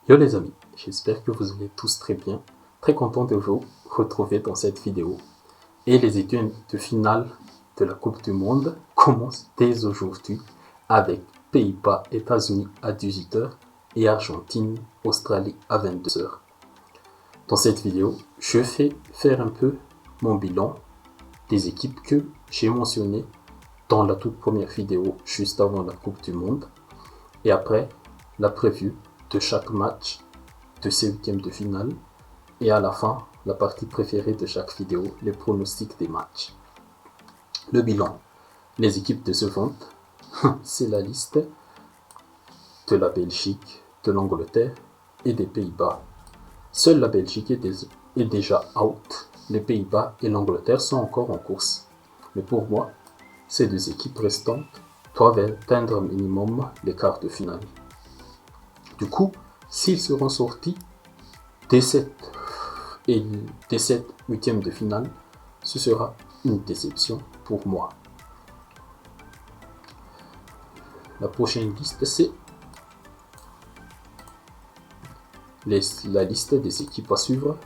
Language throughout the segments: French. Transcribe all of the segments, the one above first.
Yo les amis, j'espère que vous allez tous très bien. Très content de vous retrouver dans cette vidéo. Et les études de finale de la Coupe du Monde commencent dès aujourd'hui avec Pays-Bas, États-Unis à 18h et Argentine, Australie à 22h. Dans cette vidéo, je vais faire un peu mon bilan des équipes que j'ai mentionnées dans la toute première vidéo juste avant la Coupe du Monde et après la preview de chaque match de ces huitièmes de finale et à la fin la partie préférée de chaque vidéo, les pronostics des matchs. Le bilan, les équipes de ce vente, c'est la liste de la Belgique, de l'Angleterre et des Pays-Bas. Seule la Belgique est déjà out, les Pays-Bas et l'Angleterre sont encore en course. Mais pour moi, ces deux équipes restantes doivent atteindre minimum les quarts de finale. Du coup, s'ils seront sortis des 7 huitièmes de finale, ce sera une déception pour moi. La prochaine liste, c'est la liste des équipes à suivre.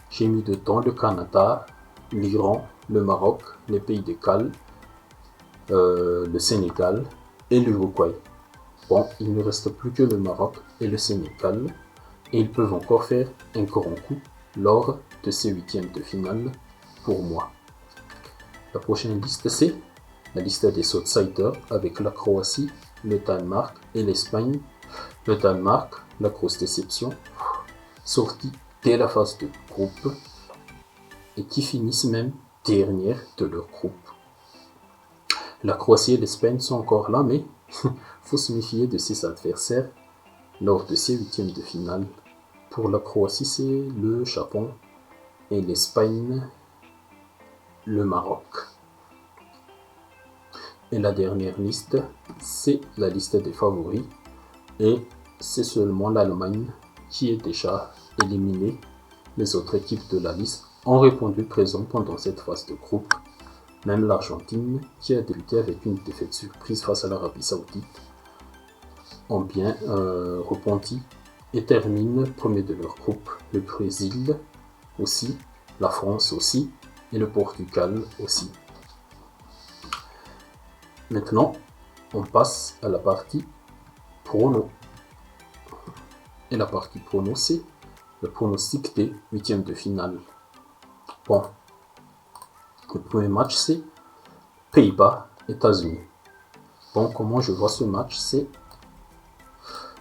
J'ai mis dedans le Canada, l'Iran, le Maroc, les Pays de Galles, le Sénégal et l'Uruguay. Bon, il ne reste plus que le Maroc et le Sénégal et ils peuvent encore faire un grand coup lors de ces huitièmes de finale pour moi. La prochaine liste, c'est la liste des outsiders avec la Croatie, le Danemark et l'Espagne. Le Danemark, la grosse déception, sorti dès la phase de groupe et qui finissent même dernière de leur groupe. La Croatie et l'Espagne sont encore là, mais faut se méfier de ses adversaires lors de ces huitièmes de finale. Pour la Croatie, c'est le Japon et l'Espagne, le Maroc. Et la dernière liste, c'est la liste des favoris et c'est seulement l'Allemagne qui est déjà éliminée. Les autres équipes de la liste ont répondu présent pendant cette phase de groupe. Même l'Argentine, qui a débuté avec une défaite surprise face à l'Arabie Saoudite, ont bien repenti et termine premier de leur groupe. Le Brésil aussi, la France aussi et le Portugal aussi. Maintenant, on passe à la partie prono. Et la partie prono, c'est le pronostic des huitièmes de finale. Bon, le premier match, c'est Pays-Bas, États-Unis. Bon, comment je vois ce match, c'est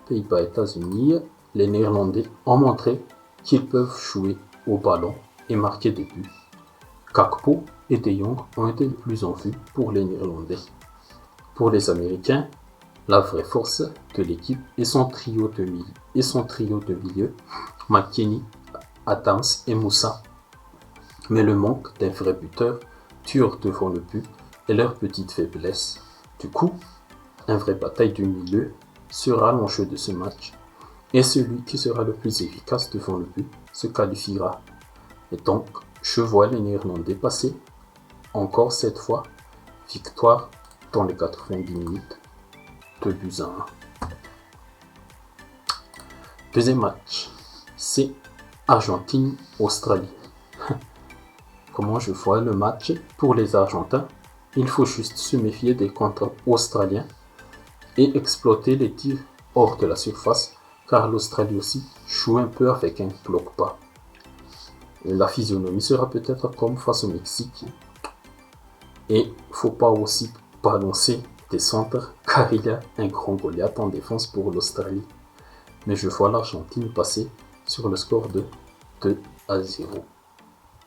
Pays-Bas, États-Unis. Les Néerlandais ont montré qu'ils peuvent jouer au ballon et marquer des buts. Gakpo et De Jong ont été les plus en vue pour les Néerlandais. Pour les Américains, la vraie force de l'équipe est son trio de milieu, McKennie, Adams et Moussa. Mais le manque d'un vrai buteur dure devant le but est leur petite faiblesse. Du coup, un vrai bataille du milieu sera l'enjeu de ce match. Et celui qui sera le plus efficace devant le but se qualifiera. Et donc, je vois les Néerlandais passer, encore cette fois, victoire dans les 90 minutes, 2-1. Deuxième match, c'est Argentine-Australie. Comment je vois le match pour les Argentins? Il faut juste se méfier des contre australiens et exploiter les tirs hors de la surface, car l'Australie aussi joue un peu avec un bloc bas. La physionomie sera peut-être comme face au Mexique. Et faut pas aussi balancer des centres, car il y a un grand Goliath en défense pour l'Australie. Mais je vois l'Argentine passer sur le score de 2-0.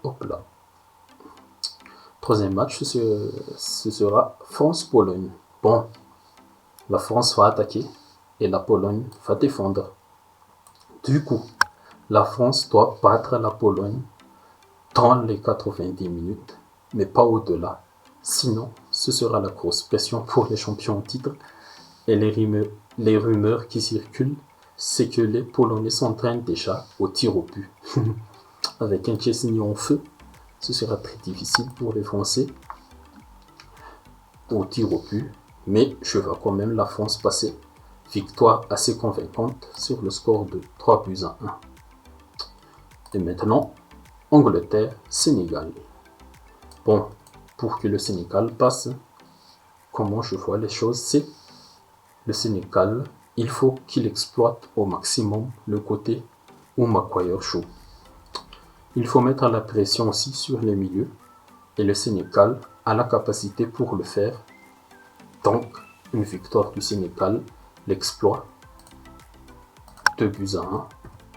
Hop là. Troisième match, ce sera France-Pologne. Bon, la France va attaquer et la Pologne va défendre. Du coup, la France doit battre la Pologne dans les 90 minutes, mais pas au-delà. Sinon, ce sera la grosse pression pour les champions en titre. Et les rumeurs qui circulent, c'est que les Polonais s'entraînent déjà au tir au but. Avec un Chesney en feu, ce sera très difficile pour les Français au tir au but. Mais je vois quand même la France passer victoire assez convaincante sur le score de 3-1. Et maintenant, Angleterre-Sénégal. Bon, pour que le Sénégal passe, comment je vois les choses, c'est le Sénégal, il faut qu'il exploite au maximum le côté où Maguire joue. Il faut mettre la pression aussi sur les milieux et le Sénégal a la capacité pour le faire. Donc, une victoire du Sénégal, l'exploit 2-1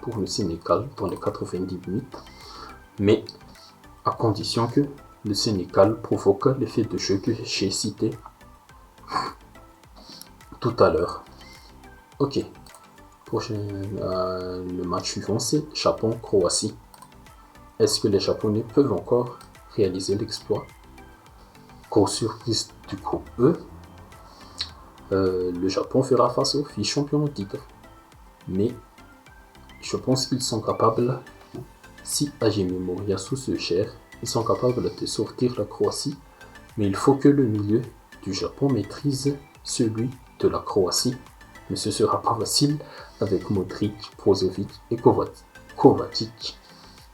pour le Sénégal dans les 90 minutes, mais à condition que le Sénégal provoque l'effet de jeu que j'ai cité tout à l'heure. Ok, le match suivant c'est Japon-Croatie. Est-ce que les Japonais peuvent encore réaliser l'exploit? Grosse surprise du groupe E, le Japon fera face aux vice-champions en titre. Mais je pense qu'ils sont capables, si Hajime Moriyasu se gère, ils sont capables de sortir la Croatie. Mais il faut que le milieu du Japon maîtrise celui de la Croatie. Mais ce sera pas facile avec Modric, Brozovic et Kovacic.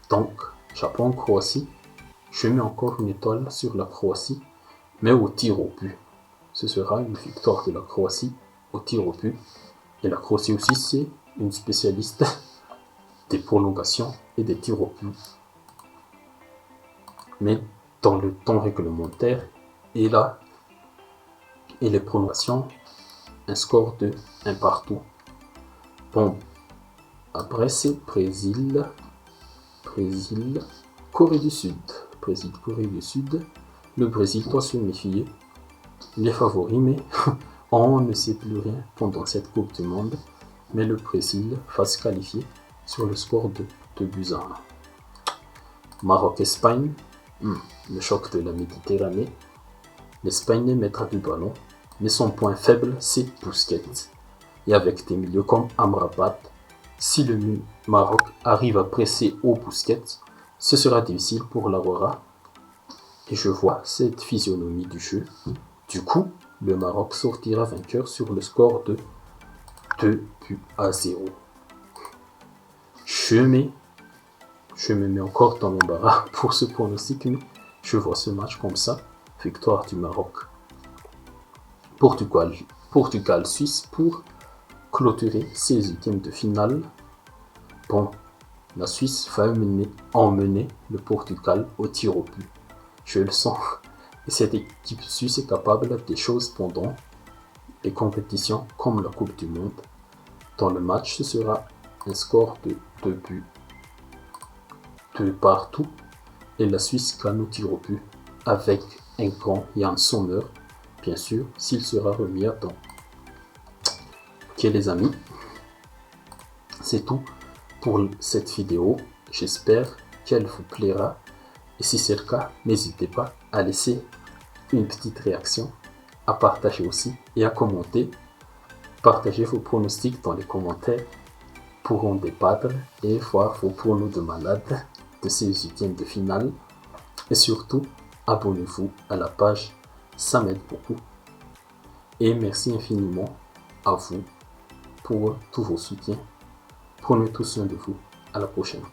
Donc, Japon-Croatie, je mets encore une étoile sur la Croatie, mais au tir au but. Ce sera une victoire de la Croatie au tir au but. Et la Croatie aussi, c'est une spécialiste des prolongations et des tirs au but. Mais dans le temps réglementaire, et là, et les prolongations, un score de 1-1. Bon, après c'est Brésil, Corée du Sud. Brésil, Corée du Sud. Le Brésil doit se méfier. Il est favori, mais on ne sait plus rien pendant cette Coupe du Monde. Mais le Brésil va se qualifier sur le score de 2-1. Maroc-Espagne, le choc de la Méditerranée. L'Espagne mettra du ballon, mais son point faible, c'est Busquets. Et avec des milieux comme Amrabat, si le Maroc arrive à presser au Busquets, ce sera difficile pour l'Aurora. Et je vois cette physionomie du jeu. Du coup, le Maroc sortira vainqueur sur le score de 2-0. Je me mets encore dans l'embarras pour ce pronostic, mais je vois ce match comme ça. Victoire du Maroc. Portugal-Suisse pour clôturer ces huitièmes de finale. Bon, la Suisse va emmener le Portugal au tir au but. Je le sens. Et cette équipe suisse est capable des choses pendant les compétitions comme la Coupe du Monde. Dans le match, ce sera un score de 2-2 et la Suisse gagne au tir au but avec un grand Yann Sommer, bien sûr, s'il sera remis à temps. Ok les amis, c'est tout pour cette vidéo. J'espère qu'elle vous plaira. Et si c'est le cas, n'hésitez pas à laisser une petite réaction, à partager aussi et à commenter. Partagez vos pronostics dans les commentaires pour en débattre et voir vos pronos de malade de ces huitièmes de finale. Et surtout, abonnez-vous à la page, ça m'aide beaucoup. Et merci infiniment à vous pour tous vos soutiens. Prenez tout soin de vous. À la prochaine.